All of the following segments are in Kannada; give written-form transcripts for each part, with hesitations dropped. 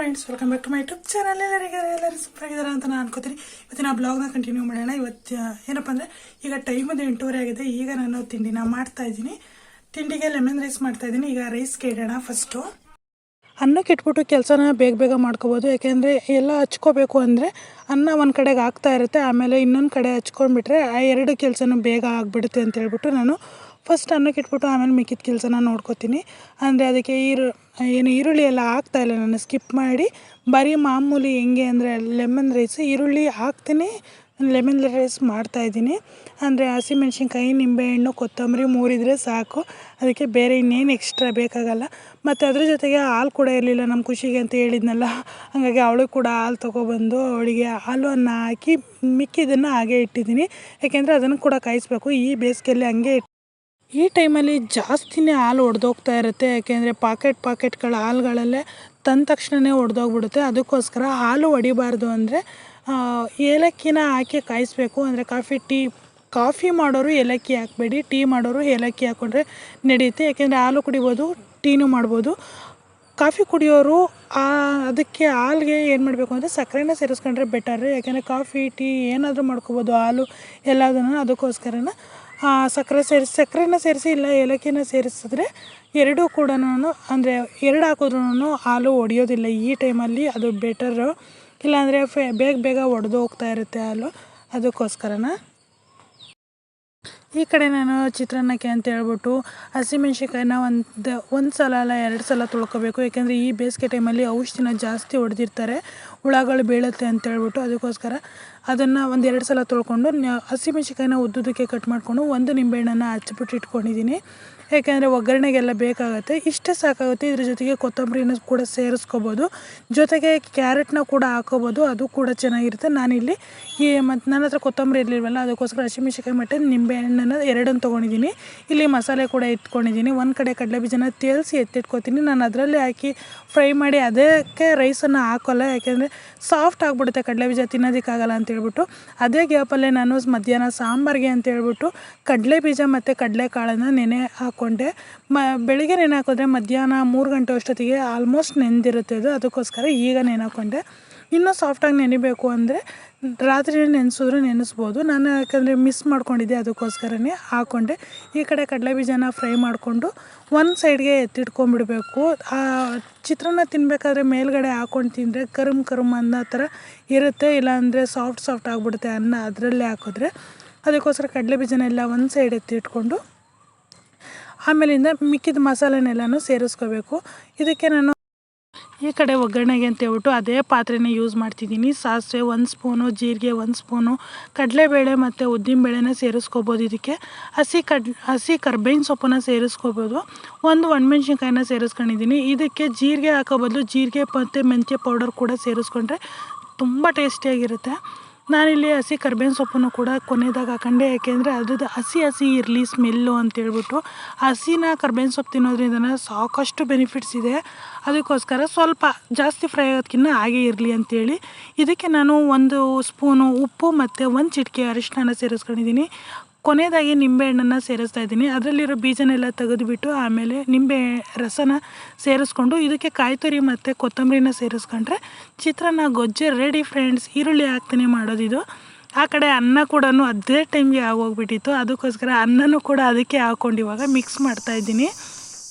Friends, welcome back to my YouTube channel. ಎಲ್ಲರೂ ಸೂಪರ್ ಆಗಿದ್ದಾರೆ ಅಂತ ನಾನು ಅನ್ಕೋತೀನಿ. ಇವತ್ತಿನ ಬ್ಲಾಗ್ನ ಕಂಟಿನ್ಯೂ ಮಾಡೋಣ. ಇವತ್ತು ಏನಪ್ಪ ಅಂದರೆ ಈಗ ಟೈಮ್ 8:30 ಆಗಿದೆ. ಈಗ ನಾನು ತಿಂಡಿನ ಮಾಡ್ತಾ ಇದ್ದೀನಿ. ತಿಂಡಿಗೆ ಲೆಮನ್ ರೈಸ್ ಮಾಡ್ತಾ ಇದ್ದೀನಿ. ಈಗ ರೈಸ್ಗೆ ಇಡೋಣ. ಫಸ್ಟು ಅನ್ನಕ್ಕೆ ಇಟ್ಬಿಟ್ಟು ಕೆಲಸನ ಬೇಗ ಮಾಡ್ಕೋಬೋದು. ಯಾಕೆಂದರೆ ಎಲ್ಲ ಹಚ್ಕೋಬೇಕು ಅಂದರೆ ಅನ್ನ ಒಂದು ಕಡೆಗೆ ಆಗ್ತಾ ಇರುತ್ತೆ, ಆಮೇಲೆ ಇನ್ನೊಂದು ಕಡೆ ಹಚ್ಕೊಂಡ್ಬಿಟ್ರೆ ಆ ಎರಡು ಕೆಲಸನೂ ಬೇಗ ಆಗಿಬಿಡುತ್ತೆ ಅಂತ ಹೇಳ್ಬಿಟ್ಟು ನಾನು ಫಸ್ಟ್ ಅನ್ನಕ್ಕೆ ಇಟ್ಬಿಟ್ಟು ಆಮೇಲೆ ಮಿಕ್ಕಿದ ಕೆಲಸನ ನೋಡ್ಕೋತೀನಿ. ಅಂದರೆ ಅದಕ್ಕೆ ಈರುಳ್ಳಿ ಎಲ್ಲ ಹಾಕ್ತಾಯಿಲ್ಲ, ನಾನು ಸ್ಕಿಪ್ ಮಾಡಿ ಬರೀ ಮಾಮೂಲಿ ಹೆಂಗೆ ಅಂದರೆ ಲೆಮನ್ ರೈಸ್ ಈರುಳ್ಳಿ ಹಾಕ್ತೀನಿ, ಲೆಮನ್ ರೈಸ್ ಮಾಡ್ತಾಯಿದ್ದೀನಿ. ಅಂದರೆ ಹಸಿಮೆಣ್ಸಿನ್ಕಾಯಿ, ನಿಂಬೆಹಣ್ಣು, ಕೊತ್ತಂಬರಿ 3 ಇದ್ದರೆ ಸಾಕು. ಅದಕ್ಕೆ ಬೇರೆ ಇನ್ನೇನು ಎಕ್ಸ್ಟ್ರಾ ಬೇಕಾಗಲ್ಲ. ಮತ್ತು ಅದ್ರ ಜೊತೆಗೆ ಹಾಲು ಕೂಡ ಇರಲಿಲ್ಲ ನಮ್ಮ ಖುಷಿಗೆ ಅಂತ ಹೇಳಿದ್ನಲ್ಲ, ಹಾಗಾಗಿ ಅವಳಿಗೆ ಕೂಡ ಹಾಲು ತೊಗೊಬಂದು ಅವಳಿಗೆ ಹಾಲನ್ನು ಹಾಕಿ ಮಿಕ್ಕಿದ್ದನ್ನು ಹಾಗೆ ಇಟ್ಟಿದ್ದೀನಿ. ಯಾಕೆಂದರೆ ಅದನ್ನು ಕೂಡ ಕಾಯಿಸ್ಬೇಕು. ಈ ಬೇಸಿಗೆಯಲ್ಲಿ ಹಂಗೆ ಈ ಟೈಮಲ್ಲಿ ಜಾಸ್ತಿನೇ ಹಾಲು ಒಡೆದೋಗ್ತಾ ಇರುತ್ತೆ. ಯಾಕೆಂದರೆ ಪಾಕೆಟ್ಗಳ ಹಾಲುಗಳಲ್ಲೇ ತಂದ ತಕ್ಷಣವೇ ಒಡೆದೋಗ್ಬಿಡುತ್ತೆ. ಅದಕ್ಕೋಸ್ಕರ ಹಾಲು ಒಡಿಬಾರ್ದು ಅಂದರೆ ಏಲಕ್ಕಿನ ಹಾಕಿ ಕಾಯಿಸ್ಬೇಕು. ಅಂದರೆ ಕಾಫಿ ಮಾಡೋರು ಏಲಕ್ಕಿ ಹಾಕಬೇಡಿ, ಟೀ ಮಾಡೋರು ಏಲಕ್ಕಿ ಹಾಕ್ಕೊಂಡ್ರೆ ನಡೆಯುತ್ತೆ. ಯಾಕೆಂದರೆ ಹಾಲು ಕುಡಿಬೋದು, ಟೀನೂ ಮಾಡ್ಬೋದು. ಕಾಫಿ ಕುಡಿಯೋರು ಅದಕ್ಕೆ ಹಾಲಿಗೆ ಏನು ಮಾಡಬೇಕು ಅಂದರೆ ಸಕ್ಕರೆನ ಸೇರಿಸ್ಕೊಂಡ್ರೆ ಬೆಟರ್. ಯಾಕೆಂದರೆ ಕಾಫಿ, ಟೀ ಏನಾದರೂ ಮಾಡ್ಕೋಬೋದು, ಹಾಲು ಎಲ್ಲದನ್ನು. ಅದಕ್ಕೋಸ್ಕರನ ಸಕ್ಕರೆನ ಸೇರಿಸಿ ಇಲ್ಲ ಏಲಕ್ಕಿನ ಸೇರಿಸಿದ್ರೆ ಎರಡೂ ಕೂಡ ಅಂದರೆ 2 ಹಾಕಿದ್ರೂ ಹಾಲು ಒಡೆಯೋದಿಲ್ಲ ಈ ಟೈಮಲ್ಲಿ. ಅದು ಬೆಟರು. ಇಲ್ಲಾಂದರೆ ಬೇಗ ಒಡೆದು ಹೋಗ್ತಾ ಇರುತ್ತೆ ಹಾಲು. ಅದಕ್ಕೋಸ್ಕರನ ಈ ಕಡೆ ನಾನು ಚಿತ್ರಾನ್ನಕ್ಕೆ ಅಂತ ಹೇಳ್ಬಿಟ್ಟು ಹಸಿಮೆಣ್ಸಿನ್ಕಾಯಿನ ಒಂದು ಸಲ ಅಲ್ಲ 2 ಸಲ ತೊಳ್ಕೊಬೇಕು. ಯಾಕೆಂದರೆ ಈ ಬೇಸಿಗೆ ಟೈಮಲ್ಲಿ ಔಷಧಿನ ಜಾಸ್ತಿ ಹೊಡೆದಿರ್ತಾರೆ, ಹುಳಗಳು ಬೀಳುತ್ತೆ ಅಂತ ಹೇಳ್ಬಿಟ್ಟು. ಅದಕ್ಕೋಸ್ಕರ ಅದನ್ನು 1-2 ಸಲ ತೊಳ್ಕೊಂಡು ಹಸಿಮೆಣ್ಸಿನ್ಕಾಯಿನ ಉದ್ದುದಕ್ಕೆ ಕಟ್ ಮಾಡಿಕೊಂಡು ಒಂದು ನಿಂಬೆಹಣ್ಣನ್ನು ಹಚ್ಬಿಟ್ಟು ಇಟ್ಕೊಂಡಿದ್ದೀನಿ. ಯಾಕೆಂದರೆ ಒಗ್ಗರಣೆಗೆಲ್ಲ ಬೇಕಾಗುತ್ತೆ. ಇಷ್ಟೇ ಸಾಕಾಗುತ್ತೆ. ಇದ್ರ ಜೊತೆಗೆ ಕೊತ್ತಂಬರಿನ ಕೂಡ ಸೇರಿಸ್ಕೋಬೋದು, ಜೊತೆಗೆ ಕ್ಯಾರೆಟ್ನ ಕೂಡ ಹಾಕೋಬೋದು, ಅದು ಕೂಡ ಚೆನ್ನಾಗಿರುತ್ತೆ. ನಾನಿಲ್ಲಿ ಮತ್ತು ನನ್ನ ಹತ್ರ ಕೊತ್ತಂಬರಿ ಇರಲಿಲ್ವಲ್ಲ, ಅದಕ್ಕೋಸ್ಕರ ಹಸಿಮೆಣ್ಸಿನ್ಕಾಯಿ ಮತ್ತು ನಿಂಬೆಹಣ್ಣನ್ನು 2 ತೊಗೊಂಡಿದ್ದೀನಿ. ಇಲ್ಲಿ ಮಸಾಲೆ ಕೂಡ ಇಟ್ಕೊಂಡಿದ್ದೀನಿ. ಒಂದು ಕಡೆ ಕಡಲೆಬೀಜನ ತೇಲಿಸಿ ಎತ್ತಿಟ್ಕೊತೀನಿ. ನಾನು ಅದರಲ್ಲೇ ಹಾಕಿ ಫ್ರೈ ಮಾಡಿ ಅದಕ್ಕೆ ರೈಸನ್ನು ಹಾಕೋಲ್ಲ. ಯಾಕೆಂದರೆ ಸಾಫ್ಟ್ ಆಗಿಬಿಡುತ್ತೆ, ಕಡಲೆಬೀಜ ತಿನ್ನೋದಕ್ಕಾಗಲ್ಲ ಅಂತ ಹೇಳ್ಬಿಟ್ಟು. ಅದೇ ಗ್ಯಾಪಲ್ಲೇ ನಾನು ಮಧ್ಯಾಹ್ನ ಸಾಂಬಾರಿಗೆ ಅಂತ ಹೇಳ್ಬಿಟ್ಟು ಕಡಲೆಬೀಜ ಮತ್ತು ಕಡಲೆಕಾಳನ್ನು ನೆನೆ ಹಾಕ್ಕೊಂಡೆ. ಬೆಳಿಗ್ಗೆ ನೆನೆ ಹಾಕಿದ್ರೆ ಮಧ್ಯಾಹ್ನ 3 ಗಂಟೆ ಅಷ್ಟೊತ್ತಿಗೆ ಆಲ್ಮೋಸ್ಟ್ ನೆಂದಿರುತ್ತೆ ಅದು. ಅದಕ್ಕೋಸ್ಕರ ಈಗ ನೆನೆ ಹಾಕ್ಕೊಂಡೆ. ಇನ್ನೂ ಸಾಫ್ಟಾಗಿ ನೆನಿಬೇಕು ಅಂದರೆ ರಾತ್ರಿ ನೆನೆಸ್ಬೋದು. ನಾನು ಯಾಕಂದರೆ ಮಿಸ್ ಮಾಡ್ಕೊಂಡಿದ್ದೆ, ಅದಕ್ಕೋಸ್ಕರನೇ ಹಾಕ್ಕೊಂಡೆ. ಈ ಕಡೆ ಕಡಲೆಬೀಜನ ಫ್ರೈ ಮಾಡಿಕೊಂಡು ಒಂದು ಸೈಡ್ಗೆ ಎತ್ತಿಟ್ಕೊಂಡ್ಬಿಡಬೇಕು. ಚಿತ್ರಾನ್ನ ತಿನ್ನಬೇಕಾದ್ರೆ ಮೇಲ್ಗಡೆ ಹಾಕ್ಕೊಂಡು ತಿಂದರೆ ಕರುಮ್ ಅನ್ನೋ ಥರ ಇರುತ್ತೆ. ಇಲ್ಲಾಂದರೆ ಸಾಫ್ಟ್ ಆಗಿಬಿಡುತ್ತೆ ಅನ್ನ ಅದರಲ್ಲೇ ಹಾಕಿದ್ರೆ. ಅದಕ್ಕೋಸ್ಕರ ಕಡಲೆಬೀಜನೆಲ್ಲ ಒಂದು ಸೈಡ್ ಎತ್ತಿಟ್ಕೊಂಡು ಆಮೇಲಿಂದ ಮಿಕ್ಕಿದ ಮಸಾಲೆನೆಲ್ಲನೂ ಸೇರಿಸ್ಕೋಬೇಕು. ಇದಕ್ಕೆ ನಾನು ಈ ಕಡೆ ಒಗ್ಗರಣೆಗೆ ಅಂತ ಹೇಳ್ಬಿಟ್ಟು ಅದೇ ಪಾತ್ರೆನೇ ಯೂಸ್ ಮಾಡ್ತಿದ್ದೀನಿ. ಸಾಸಿವೆ 1 ಸ್ಪೂನು, ಜೀರಿಗೆ 1 ಸ್ಪೂನು, ಕಡಲೆಬೇಳೆ ಮತ್ತು ಉದ್ದಿನಬೇಳೆನ ಸೇರಿಸ್ಕೋಬೋದು. ಇದಕ್ಕೆ ಹಸಿ ಕರ್ಬೇವಿನ ಸೊಪ್ಪನ್ನು ಸೇರಿಸ್ಕೋಬೋದು. ಒಂದು ಒಣಮೆಣ್ಸಿನ್ಕಾಯಿನ ಸೇರಿಸ್ಕೊಂಡಿದ್ದೀನಿ. ಇದಕ್ಕೆ ಜೀರಿಗೆ ಹಾಕೋ ಬದಲು ಜೀರಿಗೆ ಮತ್ತು ಮೆಂತ್ಯ ಪೌಡರ್ ಕೂಡ ಸೇರಿಸ್ಕೊಂಡ್ರೆ ತುಂಬ ಟೇಸ್ಟಿಯಾಗಿರುತ್ತೆ. ನಾನಿಲ್ಲಿ ಹಸಿ ಕರ್ಬೇವಿನ ಸೊಪ್ಪನ್ನು ಕೂಡ ಕೊನೆದಾಗ ಹಾಕೊಂಡೆ. ಯಾಕೆಂದರೆ ಅದು ಹಸಿ ಇರಲಿ ಸ್ಮೆಲ್ಲು ಅಂತೇಳ್ಬಿಟ್ಟು. ಹಸಿನ ಕರ್ಬೇವಿನ ಸೊಪ್ಪು ತಿನ್ನೋದ್ರಿಂದ ಸಾಕಷ್ಟು ಬೆನಿಫಿಟ್ಸ್ ಇದೆ. ಅದಕ್ಕೋಸ್ಕರ ಸ್ವಲ್ಪ ಜಾಸ್ತಿ ಫ್ರೈ ಆಗೋದಕ್ಕಿಂತ ಹಾಗೆ ಇರಲಿ ಅಂಥೇಳಿ ಇದಕ್ಕೆ ನಾನು 1 ಸ್ಪೂನು ಉಪ್ಪು ಮತ್ತು 1 ಚಿಟಿಕೆ ಅರಿಶಿನ ಸೇರಿಸ್ಕೊಂಡಿದ್ದೀನಿ. ಕೊನೆಯದಾಗಿ ನಿಂಬೆಹಣ್ಣನ್ನು ಸೇರಿಸ್ತಾ ಇದ್ದೀನಿ. ಅದರಲ್ಲಿರೋ ಬೀಜನೆಲ್ಲ ತೆಗೆದುಬಿಟ್ಟು ಆಮೇಲೆ ನಿಂಬೆ ರಸನ ಸೇರಿಸ್ಕೊಂಡು ಇದಕ್ಕೆ ಕಾಯಿ ತುರಿ ಮತ್ತು ಕೊತ್ತಂಬರಿನ ಸೇರಿಸ್ಕೊಂಡ್ರೆ ಚಿತ್ರಾನ್ನ ಗೊಜ್ಜೆ ರೆಡಿ ಫ್ರೆಂಡ್ಸ್. ಈರುಳ್ಳಿ ಹಾಕ್ತಾನೆ ಮಾಡೋದಿದು. ಆ ಕಡೆ ಅನ್ನ ಕೂಡ ಅದೇ ಟೈಮ್ಗೆ ಆಗೋಗ್ಬಿಟ್ಟಿತ್ತು. ಅದಕ್ಕೋಸ್ಕರ ಅನ್ನನೂ ಕೂಡ ಅದಕ್ಕೆ ಹಾಕ್ಕೊಂಡು ಇವಾಗ ಮಿಕ್ಸ್ ಮಾಡ್ತಾಯಿದ್ದೀನಿ.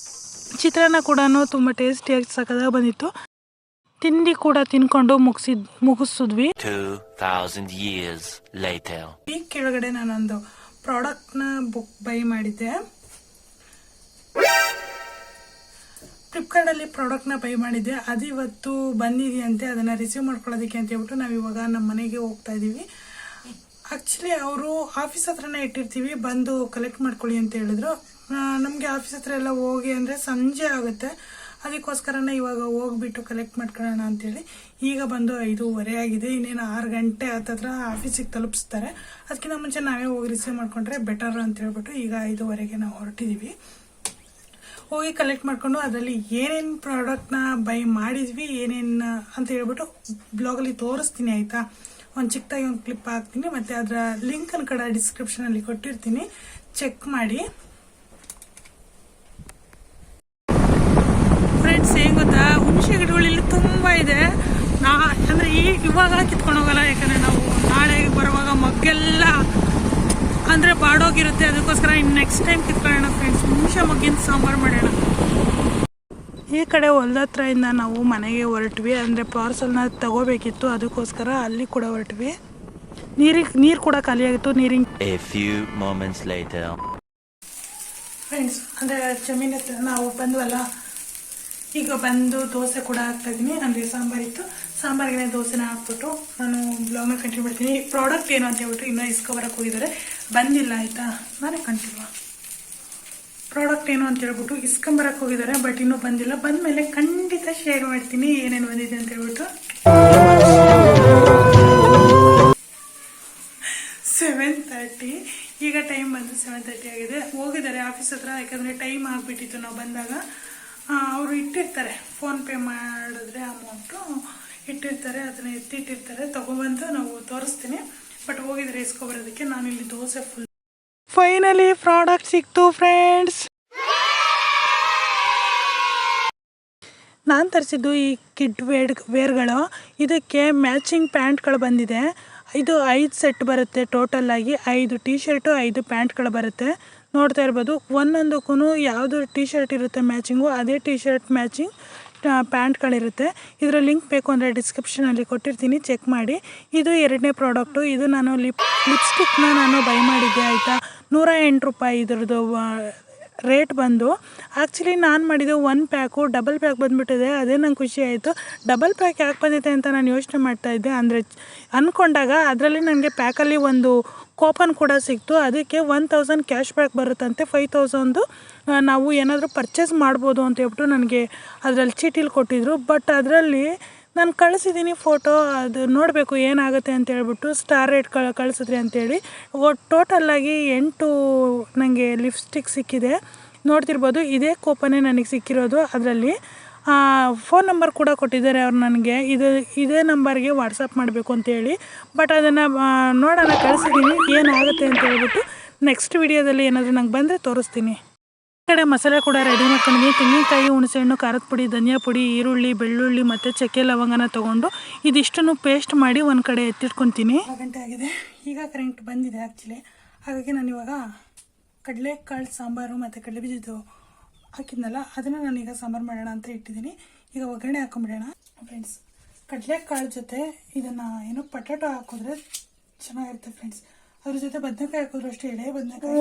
ಚಿತ್ರಾನ್ನ ಕೂಡ ತುಂಬ ಟೇಸ್ಟಿಯಾಗಿ ಸಖತ್ತಾಗಿ ಬಂದಿತ್ತು. ತಿಂಡಿ ಕೂಡ ತಿನ್ಕೊಂಡು ಮುಗಿಸಿದ್ವಿ. 2000 years later. ಈ ಕೆಳಗಡೆ ನಾನೊಂದು ಪ್ರಾಡಕ್ಟ್ನ ಬೈ ಮಾಡಿದ್ದೆ. ಫ್ಲಿಪ್ಕಾರ್ಟಲ್ಲಿ ಪ್ರಾಡಕ್ಟ್ನ ಬೈ ಮಾಡಿದ್ದೆ. ಅದು ಇವತ್ತು ಬಂದಿದೆಯಂತೆ. ಅದನ್ನು ರಿಸೀವ್ ಮಾಡ್ಕೊಳ್ಳೋದಕ್ಕೆ ಅಂತ ಹೇಳ್ಬಿಟ್ಟು ನಾವು ಇವಾಗ ನಮ್ಮ ಮನೆಗೆ ಹೋಗ್ತಾ ಇದ್ದೀವಿ. ಆ್ಯಕ್ಚುಲಿ ಅವರು ಆಫೀಸ್ ಹತ್ರನೇ ಇಟ್ಟಿರ್ತೀವಿ, ಬಂದು ಕಲೆಕ್ಟ್ ಮಾಡ್ಕೊಳ್ಳಿ ಅಂತ ಹೇಳಿದ್ರು. ನಮಗೆ ಆಫೀಸ್ ಹತ್ರ ಎಲ್ಲ ಹೋಗಿ ಅಂದರೆ ಸಂಜೆ ಆಗುತ್ತೆ. ಅದಕ್ಕೋಸ್ಕರನೇ ಇವಾಗ ಹೋಗ್ಬಿಟ್ಟು ಕಲೆಕ್ಟ್ ಮಾಡ್ಕೊಳ್ಳೋಣ ಅಂತೇಳಿ ಈಗ ಬಂದು 5:30 ಆಗಿದೆ. ಇನ್ನೇನು 6 ಗಂಟೆ ಹತ್ತತ್ರ ಆಫೀಸಿಗೆ ತಲುಪಿಸ್ತಾರೆ. ಅದಕ್ಕಿಂತ ಮುಂಚೆ ನಾವೇ ಹೋಗಿ ರಿಸೀವ್ ಮಾಡ್ಕೊಂಡ್ರೆ ಬೆಟರ್ ಅಂತ ಹೇಳ್ಬಿಟ್ಟು ಈಗ 5:30ಗೆ ನಾವು ಹೊರಟಿದ್ದೀವಿ. ಹೋಗಿ ಕಲೆಕ್ಟ್ ಮಾಡ್ಕೊಂಡು ಅದರಲ್ಲಿ ಏನೇನು ಪ್ರಾಡಕ್ಟ್ನ ಬೈ ಮಾಡಿದ್ವಿ ಏನೇನು ಅಂತ ಹೇಳ್ಬಿಟ್ಟು ಬ್ಲಾಗಲ್ಲಿ ತೋರಿಸ್ತೀನಿ, ಆಯಿತಾ. ಒಂದು ಚಿಕ್ಕದಾಗಿ ಒಂದು ಕ್ಲಿಪ್ ಹಾಕ್ತೀನಿ ಮತ್ತು ಅದರ ಲಿಂಕನ್ನು ಕೂಡ ಡಿಸ್ಕ್ರಿಪ್ಷನಲ್ಲಿ ಕೊಟ್ಟಿರ್ತೀನಿ, ಚೆಕ್ ಮಾಡಿ. ಫ್ರೆಂಡ್ಸ್, ಏನು ಗೊತ್ತಾ, ಹುಣಸೆ ಗಿಡಗಳು ಇಲ್ಲಿ ತುಂಬ ಇದೆ. ಅಂದರೆ ಇವಾಗ ಕಿತ್ಕೊಂಡು ಹೋಗಲ್ಲ, ಯಾಕಂದರೆ ನಾವು ನಾಳೆ ಬರುವಾಗ ಮಗ್ಗೆಲ್ಲ ಅಂದರೆ ಬಾಡೋಗಿರುತ್ತೆ. ಅದಕ್ಕೋಸ್ಕರ ಇನ್ನು ನೆಕ್ಸ್ಟ್ ಟೈಮ್ ಕಿತ್ಕೊಳ್ಳೋಣ ಫ್ರೆಂಡ್ಸ್. ಹುಣಸೆ ಮಗ್ಗಿನ ಸಾಂಬಾರು ಮಾಡೋಣ. ಈ ಕಡೆ ಹೊಲದ ಹತ್ರದಿಂದ ನಾವು ಮನೆಗೆ ಹೊರಟ್ವಿ. ಅಂದರೆ ಪಾರ್ಸಲ್ನ ತಗೋಬೇಕಿತ್ತು, ಅದಕ್ಕೋಸ್ಕರ ಅಲ್ಲಿ ಕೂಡ ಹೊರಟ್ವಿ. ನೀರು ಕೂಡ ಖಾಲಿಯಾಗಿತ್ತು. A few moments later. Friends, ಅಂದರೆ ಜಮೀನ್ ಹತ್ರ ನಾವು ಬಂದ್ವಲ್ಲ, ಈಗ ಬಂದು ದೋಸೆ ಕೂಡ ಹಾಕ್ತಾಯಿದ್ದೀನಿ. ಅಂದರೆ ಸಾಂಬಾರಿತ್ತು, ಸಾಂಬಾರಿಗೆ ದೋಸೆನ ಹಾಕ್ಬಿಟ್ಟು ನಾನು ಬ್ಲಾಗ್ನ ಕಂಟಿನ್ಯೂ ಮಾಡ್ತೀನಿ. ಪ್ರಾಡಕ್ಟ್ ಏನು ಅಂತ ಹೇಳ್ಬಿಟ್ಟು ಇನ್ನೂ ಇಸ್ಕೊಬರಕ್ಕೆ ಹೋಗಿದ್ದಾರೆ, ಬಂದಿಲ್ಲ ಆಯಿತಾ. ನಾನೇ ಕಂಟಿನ್ಯೂ ಪ್ರಾಡಕ್ಟ್ ಏನು ಅಂತ ಹೇಳ್ಬಿಟ್ಟು ಇಸ್ಕೊಂಬರಕ್ಕೆ ಹೋಗಿದ್ದಾರೆ, ಬಟ್ ಇನ್ನೂ ಬಂದಿಲ್ಲ. ಬಂದಮೇಲೆ ಖಂಡಿತ ಶೇರ್ ಮಾಡ್ತೀನಿ ಏನೇನು ಬಂದಿದೆ ಅಂತ ಹೇಳ್ಬಿಟ್ಟು. 7:30 ಈಗ ಟೈಮ್ ಬಂದು 7:30 ಆಗಿದೆ. ಹೋಗಿದ್ದಾರೆ ಆಫೀಸ್ ಹತ್ರ, ಯಾಕಂದರೆ ಟೈಮ್ ಆಗಿಬಿಟ್ಟಿತ್ತು ನಾವು ಬಂದಾಗ. ಅವರು ಇಟ್ಟಿರ್ತಾರೆ, ಫೋನ್ಪೇ ಮಾಡಿದ್ರೆ ಅಮೌಂಟು ಇಟ್ಟಿರ್ತಾರೆ, ಅದನ್ನು ಎತ್ತಿಟ್ಟಿರ್ತಾರೆ. ತೊಗೊಬಂದು ನಾವು ತೋರಿಸ್ತೀನಿ. ಬಟ್ ಹೋಗಿದ್ರೆ ಇಸ್ಕೊಬರೋದಕ್ಕೆ. ನಾನು ಇಲ್ಲಿ ದೋಸೆ ಫೈನಲಿ ಪ್ರಾಡಕ್ಟ್ ಸಿಕ್ತು ಫ್ರೆಂಡ್ಸ್. ನಾನು ತರಿಸಿದ್ದು ಈ ಕಿಡ್ ವೇರ್ಗಳು. ಇದಕ್ಕೆ ಮ್ಯಾಚಿಂಗ್ ಪ್ಯಾಂಟ್ಗಳು ಬಂದಿದೆ. ಇದು 5 ಸೆಟ್ ಬರುತ್ತೆ. ಟೋಟಲಾಗಿ 5 ಟೀ ಶರ್ಟು 5 ಪ್ಯಾಂಟ್ಗಳು ಬರುತ್ತೆ. ನೋಡ್ತಾ ಇರ್ಬೋದು, ಒಂದೊಂದಕ್ಕೂ ಯಾವುದು ಟೀ ಶರ್ಟ್ ಇರುತ್ತೆ ಮ್ಯಾಚಿಂಗು, ಅದೇ ಟೀ ಶರ್ಟ್ ಮ್ಯಾಚಿಂಗ್ ಪ್ಯಾಂಟ್ಗಳಿರುತ್ತೆ. ಇದರ ಲಿಂಕ್ ಬೇಕು ಅಂದರೆ ಡಿಸ್ಕ್ರಿಪ್ಷನಲ್ಲಿ ಕೊಟ್ಟಿರ್ತೀನಿ, ಚೆಕ್ ಮಾಡಿ. ಇದು 2ನೇ ಪ್ರಾಡಕ್ಟು. ಇದು ನಾನು ಲಿಪ್ಸ್ಟಿಕ್ನ ನಾನು ಬೈ ಮಾಡಿದ್ದೆ ಆಯಿತಾ. 108 ರೂಪಾಯಿ ಇದ್ರದ್ದು ರೇಟ್ ಬಂದು. ಆ್ಯಕ್ಚುಲಿ ನಾನು ಮಾಡಿದ್ದು 1 ಪ್ಯಾಕು, ಡಬಲ್ ಪ್ಯಾಕ್ ಬಂದುಬಿಟ್ಟಿದೆ. ಅದೇ ನಂಗೆ ಖುಷಿ ಆಯಿತು. ಡಬಲ್ ಪ್ಯಾಕ್ ಯಾಕೆ ಬಂದಿದೆ ಅಂತ ನಾನು ಯೋಚನೆ ಮಾಡ್ತಾಯಿದ್ದೆ. ಅಂದರೆ ಅಂದ್ಕೊಂಡಾಗ ಅದರಲ್ಲಿ ನನಗೆ ಪ್ಯಾಕಲ್ಲಿ ಒಂದು ಕೂಪನ್ ಕೂಡ ಸಿಕ್ತು. ಅದಕ್ಕೆ 1000 ಕ್ಯಾಶ್ ಬ್ಯಾಕ್ ಬರುತ್ತಂತೆ. 5000 ನಾವು ಏನಾದರೂ ಪರ್ಚೇಸ್ ಮಾಡ್ಬೋದು ಅಂತ ಹೇಳ್ಬಿಟ್ಟು ನನಗೆ ಅದರಲ್ಲಿ ಚೀಟಿಲಿ ಕೊಟ್ಟಿದ್ರು. ಬಟ್ ಅದರಲ್ಲಿ ನಾನು ಕಳಿಸಿದ್ದೀನಿ ಫೋಟೋ, ಅದು ನೋಡಬೇಕು ಏನಾಗುತ್ತೆ ಅಂತ ಹೇಳ್ಬಿಟ್ಟು. ಸ್ಟಾರ್ ರೇಟ್ ಕಳಿಸಿದ್ರಿ ಅಂತೇಳಿ ಟೋಟಲಾಗಿ 8 ನನಗೆ ಲಿಪ್ಸ್ಟಿಕ್ ಸಿಕ್ಕಿದೆ. ನೋಡ್ತಿರ್ಬೋದು, ಇದೇ ಕೂಪನ್ನೇ ನನಗೆ ಸಿಕ್ಕಿರೋದು. ಅದರಲ್ಲಿ ಫೋನ್ ನಂಬರ್ ಕೂಡ ಕೊಟ್ಟಿದ್ದಾರೆ ಅವ್ರು ನನಗೆ. ಇದೇ ನಂಬರ್ಗೆ ವಾಟ್ಸಪ್ ಮಾಡಬೇಕು ಅಂತೇಳಿ. ಬಟ್ ಅದನ್ನು ನೋಡೋಣ, ಕಳಿಸಿದ್ದೀನಿ ಏನಾಗುತ್ತೆ ಅಂತ ಹೇಳ್ಬಿಟ್ಟು. ನೆಕ್ಸ್ಟ್ ವಿಡಿಯೋದಲ್ಲಿ ಏನಾದರೂ ನಂಗೆ ಬಂದರೆ ತೋರಿಸ್ತೀನಿ. ಈ ಕಡೆ ಮಸಾಲೆ ಕೂಡ ರೆಡಿ ಮಾಡ್ಕೊಂಡಿದ್ದೀನಿ. ತೆಂಗಿನಕಾಯಿ, ಹುಣಸೆಹಣ್ಣು, ಖಾರದ ಪುಡಿ, ಧನಿಯಾ ಪುಡಿ, ಈರುಳ್ಳಿ, ಬೆಳ್ಳುಳ್ಳಿ ಮತ್ತು ಚಕ್ಕೆ ಲವಂಗನ ತೊಗೊಂಡು ಇದಿಷ್ಟನ್ನು ಪೇಸ್ಟ್ ಮಾಡಿ ಒಂದು ಕಡೆ ಎತ್ತಿಟ್ಕೊತೀನಿ. 6 ಗಂಟೆ ಆಗಿದೆ. ಈಗ ಕರೆಂಟ್ ಬಂದಿದೆ ಆ್ಯಕ್ಚುಲಿ. ಹಾಗಾಗಿ ನಾನು ಇವಾಗ ಕಡಲೆಕಾಳು ಸಾಂಬಾರು ಮತ್ತು ಕಡಲೆ ಬೀಜದ್ದು ಹಾಕಿದ್ನಲ್ಲ, ಅದನ್ನು ನಾನೀಗ ಸಾಂಬಾರು ಮಾಡೋಣ ಅಂತ ಇಟ್ಟಿದ್ದೀನಿ. ಈಗ ಒಗ್ಗರಣೆ ಹಾಕೊಂಬಿಡೋಣ ಫ್ರೆಂಡ್ಸ್. ಕಡಲೆಕಾಳು ಜೊತೆ ಇದನ್ನು ಏನೋ ಪೊಟ್ಯಾಟೊ ಹಾಕಿದ್ರೆ ಚೆನ್ನಾಗಿರುತ್ತೆ ಫ್ರೆಂಡ್ಸ್. ಅದ್ರ ಜೊತೆ ಬದನೆಕಾಯಿ ಹಾಕಿದ್ರು ಅಷ್ಟೇ, ಎಳೆ ಬದನೆಕಾಯಿ.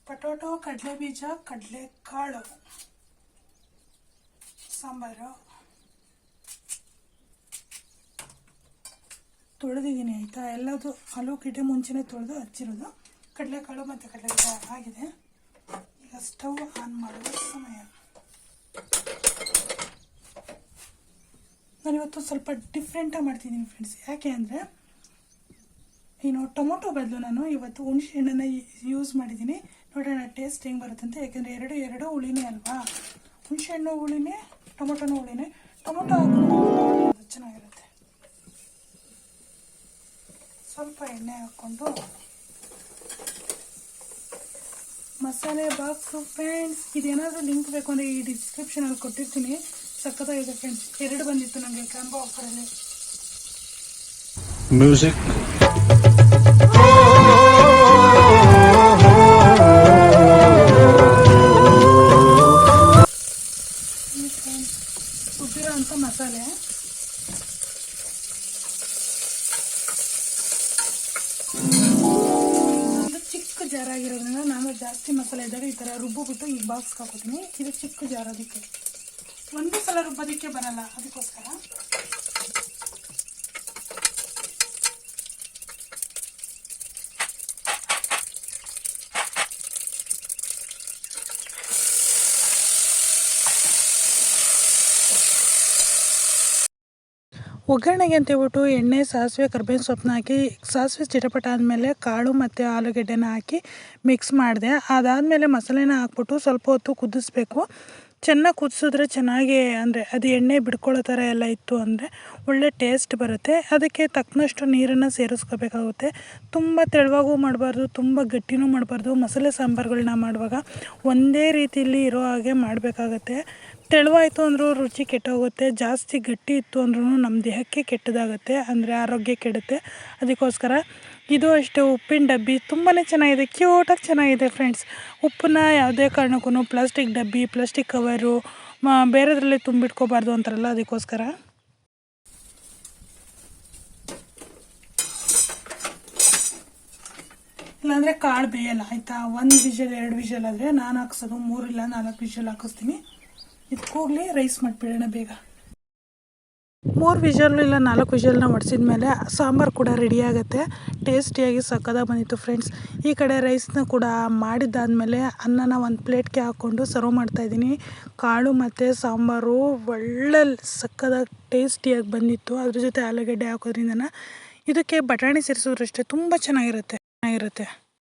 ಪೊಟ್ಯಾಟೊ, ಕಡಲೆ ಬೀಜ, ಕಡಲೆಕಾಳು ಸಾಂಬಾರು ತೊಳೆದಿದ್ದೀನಿ ಆಯಿತಾ. ಎಲ್ಲದು ಆಲೂಗಡ್ಡೆ ಮುಂಚೆನೇ ತೊಳೆದು ಹಚ್ಚಿರೋದು. ಕಡಲೆಕಾಳು ಮತ್ತು ಕಡಲೆಬೀಜ ಆಗಿದೆ. ಈಗ ಸ್ಟವ್ ಆನ್ ಮಾಡುವ ಸಮಯ. ನಾನಿವತ್ತು ಸ್ವಲ್ಪ ಡಿಫ್ರೆಂಟಾಗಿ ಮಾಡ್ತಿದ್ದೀನಿ ಫ್ರೆಂಡ್ಸ್. ಯಾಕೆ ಅಂದರೆ ಟೊಮೊಟೊ ಬದಲು ನಾನು ಇವತ್ತು ಹುಣಸೆ ಹಣ್ಣನ್ನು ಯೂಸ್ ಮಾಡಿದ್ದೀನಿ. ನೋಡೋಣ ಟೇಸ್ಟ್ ಹೆಂಗೆ ಬರುತ್ತಂತೆ. ಯಾಕೆಂದರೆ ಎರಡು ಹುಳಿನೇ ಅಲ್ವಾ. ಹುಣಸೆ ಹಣ್ಣು ಹುಳಿನೇ, ಟೊಮೊಟೊನೂ ಹುಳಿನೇ. ಟೊಮೊಟೊ ಹಾಕೊಂಡು ಚೆನ್ನಾಗಿರುತ್ತೆ. ಸ್ವಲ್ಪ ಎಣ್ಣೆ ಹಾಕ್ಕೊಂಡು ಮಸಾಲೆ ಬಾಕ್ಸು ಫ್ರೆಂಡ್ಸ್. ಇದೇನಾದರೂ ಲಿಂಕ್ ಬೇಕು ಅಂದರೆ ಈ ಡಿಸ್ಕ್ರಿಪ್ಷನಲ್ಲಿ ಕೊಟ್ಟಿರ್ತೀನಿ. ಸಕ್ಕತ್ತಾಗಿದೆ ಫ್ರೆಂಡ್ಸ್. 2 ಬಂದಿತ್ತು ನನಗೆ ಕಾಂಬೋ ಆಫರಲ್ಲಿ. ಮ್ಯೂಸಿಕ್ ಉಬ್ಬಿರೋ ಅಂಥ ಮಸಾಲೆ. ಚಿಕ್ಕ ಜಾರ್ ಆಗಿರೋದ್ರಿಂದ ನಾನು ಜಾಸ್ತಿ ಮಸಾಲೆ ಇದ್ದಾಗ ಈ ಥರ ರುಬ್ಬಿಬಿಟ್ಟು ಈ ಬಾಕ್ಸ್ಗೆ ಹಾಕೋತೀನಿ. ಇದು ಚಿಕ್ಕ ಜಾರ್, ಅದಕ್ಕೆ ಒಂದೇ ಸಲ ರುಬ್ಬೋದಕ್ಕೆ ಬರಲ್ಲ, ಅದಕ್ಕೋಸ್ಕರ. ಒಗ್ಗರಣೆಗೆ ಅಂತೇಳ್ಬಿಟ್ಟು ಎಣ್ಣೆ, ಸಾಸಿವೆ, ಕರ್ಬೇವಿನ ಸೊಪ್ಪನ್ನ ಹಾಕಿ, ಸಾಸಿವೆ ಚಿಟಪಟ ಆದಮೇಲೆ ಕಾಳು ಮತ್ತು ಆಲೂಗಡ್ಡೆನ ಹಾಕಿ ಮಿಕ್ಸ್ ಮಾಡಿದೆ. ಅದಾದಮೇಲೆ ಮಸಾಲೆನ ಹಾಕ್ಬಿಟ್ಟು ಸ್ವಲ್ಪ ಹೊತ್ತು ಕುದಿಸ್ಬೇಕು. ಚೆನ್ನಾಗಿ ಕುದಿಸಿದ್ರೆ ಚೆನ್ನಾಗಿ ಅಂದರೆ ಅದು ಎಣ್ಣೆ ಬಿಡ್ಕೊಳ್ಳೋ ಥರ ಎಲ್ಲ ಇತ್ತು ಅಂದರೆ ಒಳ್ಳೆ ಟೇಸ್ಟ್ ಬರುತ್ತೆ. ಅದಕ್ಕೆ ತಕ್ಕನಷ್ಟು ನೀರನ್ನು ಸೇರಿಸ್ಕೋಬೇಕಾಗುತ್ತೆ. ತುಂಬ ತೆಳುವಾಗೂ ಮಾಡಬಾರ್ದು, ತುಂಬ ಗಟ್ಟಿನೂ ಮಾಡಬಾರ್ದು. ಮಸಾಲೆ ಸಾಂಬಾರುಗಳನ್ನ ಮಾಡುವಾಗ ಒಂದೇ ರೀತಿಯಲ್ಲಿ ಇರೋ ಹಾಗೆ ಮಾಡಬೇಕಾಗತ್ತೆ. ತೆಳುವಾಯಿತು ಅಂದರೂ ರುಚಿ ಕೆಟ್ಟೋಗುತ್ತೆ, ಜಾಸ್ತಿ ಗಟ್ಟಿ ಇತ್ತು ಅಂದ್ರೂ ನಮ್ಮ ದೇಹಕ್ಕೆ ಕೆಟ್ಟದಾಗುತ್ತೆ, ಅಂದರೆ ಆರೋಗ್ಯ ಕೆಡುತ್ತೆ. ಅದಕ್ಕೋಸ್ಕರ ಇದು ಅಷ್ಟೇ ಉಪ್ಪಿನ ಡಬ್ಬಿ ತುಂಬಾ ಚೆನ್ನಾಗಿದೆ, ಕ್ಯೂಟಾಗಿ ಚೆನ್ನಾಗಿದೆ ಫ್ರೆಂಡ್ಸ್. ಉಪ್ಪನ್ನ ಯಾವುದೇ ಕಾರಣಕ್ಕೂ ಪ್ಲಾಸ್ಟಿಕ್ ಡಬ್ಬಿ, ಪ್ಲಾಸ್ಟಿಕ್ ಕವರು ಬೇರೆದ್ರಲ್ಲಿ ತುಂಬಿಟ್ಕೋಬಾರ್ದು ಅಂತಾರಲ್ಲ, ಅದಕ್ಕೋಸ್ಕರ. ಇಲ್ಲಾಂದರೆ ಕಾಳು ಬೇಯಲ್ಲ ಆಯಿತಾ. 1 ವಿಷಲ್ 2 ವಿಷಲ್ ಆದರೆ ನಾನು ಹಾಕ್ಸೋದು 3 ಇಲ್ಲ 4 ವಿಷಲ್ ಹಾಕಿಸ್ತೀನಿ. ಇದಕ್ಕೆ ಹೋಗಲಿ ರೈಸ್ ಮಾಡಿಬಿಡೋಣ ಬೇಗ. 3 ವಿಷಲ್ಲು ಇಲ್ಲ 4 ವಿಷಲ್ನ ಹೊಡ್ಸಿದ ಮೇಲೆ ಸಾಂಬಾರು ಕೂಡ ರೆಡಿ ಆಗುತ್ತೆ. ಟೇಸ್ಟಿಯಾಗಿ ಸಕ್ಕದಾಗಿ ಬಂದಿತ್ತು ಫ್ರೆಂಡ್ಸ್. ಈ ಕಡೆ ರೈಸ್ನ ಕೂಡ ಮಾಡಿದ್ದಾದಮೇಲೆ ಅನ್ನನ ಒಂದು ಪ್ಲೇಟ್ಗೆ ಹಾಕ್ಕೊಂಡು ಸರ್ವ್ ಮಾಡ್ತಾಯಿದ್ದೀನಿ. ಕಾಳು ಮತ್ತು ಸಾಂಬಾರು ಒಳ್ಳೆ ಸಕ್ಕದಾಗಿ ಟೇಸ್ಟಿಯಾಗಿ ಬಂದಿತ್ತು. ಅದ್ರ ಜೊತೆ ಆಲೂಗಡ್ಡೆ ಹಾಕೋದ್ರಿಂದ ಇದಕ್ಕೆ ಬಟಾಣಿ ಸೇರಿಸಿದ್ರಷ್ಟೇ ತುಂಬ ಚೆನ್ನಾಗಿರುತ್ತೆ.